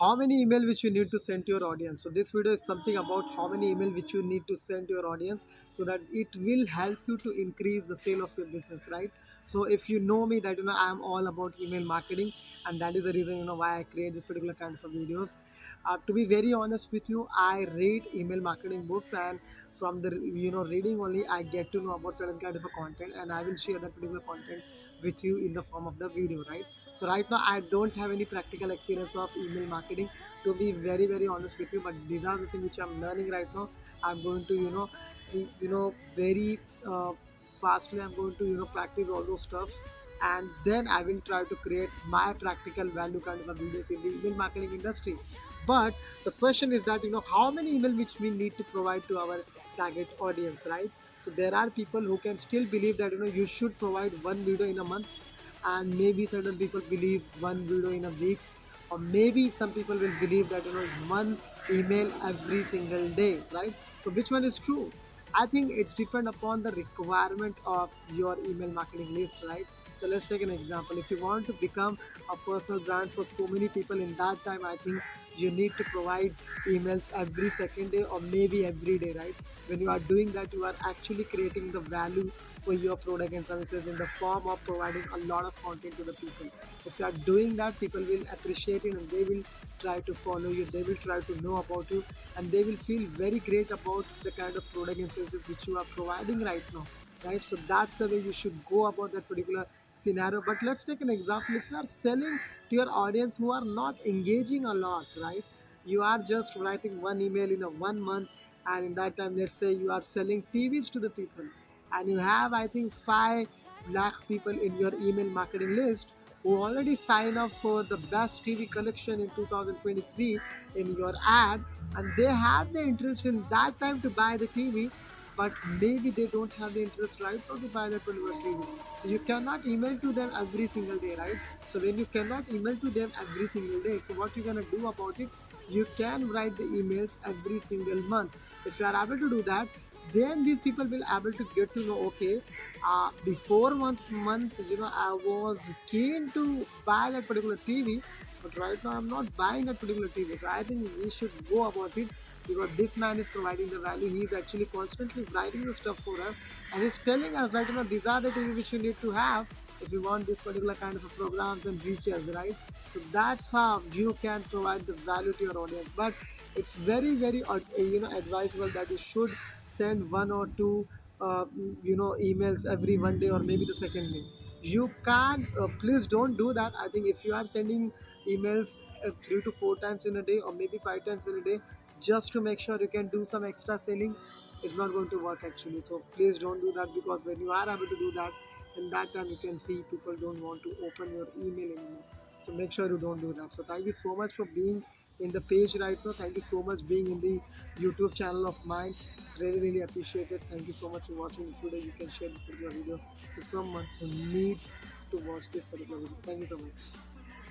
how many email which you need to send to your audience. So this video is something about how many email which you need to send to your audience, so that it will help you to increase the sale of your business, right? So if you know me, that I am all about email marketing, and that is the reason why I create this particular kind of videos. To be very honest with you, I read email marketing books, and from the reading only I get to know about certain kind of a content, and I will share that particular content with you in the form of the video, right? So right now I don't have any practical experience of email marketing, to be very honest with you, but these are the things which I'm learning right now. I'm going to very fastly I'm going to practice all those stuffs, and then I will try to create my practical value kind of a videos in the email marketing industry. But the question is that how many email which we need to provide to our target audience, right? So there are people who can still believe that you should provide one video in a month, and maybe certain people believe one video in a week, or maybe some people will believe that one email every single day, right? So which one is true? I think it's depend upon the requirement of your email marketing list, right? So let's take an example. If you want to become a personal brand for so many people, in that time I think you need to provide emails every second day or maybe every day, right? When you are doing that, you are actually creating the value for your product and services in the form of providing a lot of content to the people. If you are doing that, people will appreciate it, and they will try to follow you, they will try to know about you, and they will feel very great about the kind of product and services which you are providing right now, right? So that's the way you should go about that particular scenario. But let's take an example. If you are selling to your audience who are not engaging a lot, right? You are just writing one email in a 1 month, and in that time, let's say you are selling TVs to the people, and you have, I think, 5 lakh people in your email marketing list who already sign up for the best TV collection in 2023 in your ad, and they have the interest in that time to buy the TV, but maybe they don't have the interest right now to buy that particular TV. So you cannot email to them every single day, right? So when you cannot email to them every single day, so what you're gonna do about it? You can write the emails every single month. If you are able to do that, then these people will able to get to know, okay, before month I was keen to buy that particular TV, but right now I'm not buying that particular TV. So I think we should go about it, because this man is providing the value. He's actually constantly writing the stuff for us, and he's telling us that these are the things which you need to have if you want this particular kind of a programs and features, right? So that's how you can provide the value to your audience. But it's very advisable that you should send one or two emails every one day or maybe the second day. You can't, please don't do that. I think if you are sending emails 3 to 4 times in a day or maybe 5 times in a day just to make sure you can do some extra selling, it's not going to work actually. So please don't do that, because when you are able to do that, in that time you can see people don't want to open your email anymore. So make sure you don't do that. So thank you so much for being in the page right now. Thank you so much being in the YouTube channel of mine. It's really appreciated. Thank you so much for watching this video. You can share this particular video to someone who needs to watch this particular video. Thank you so much.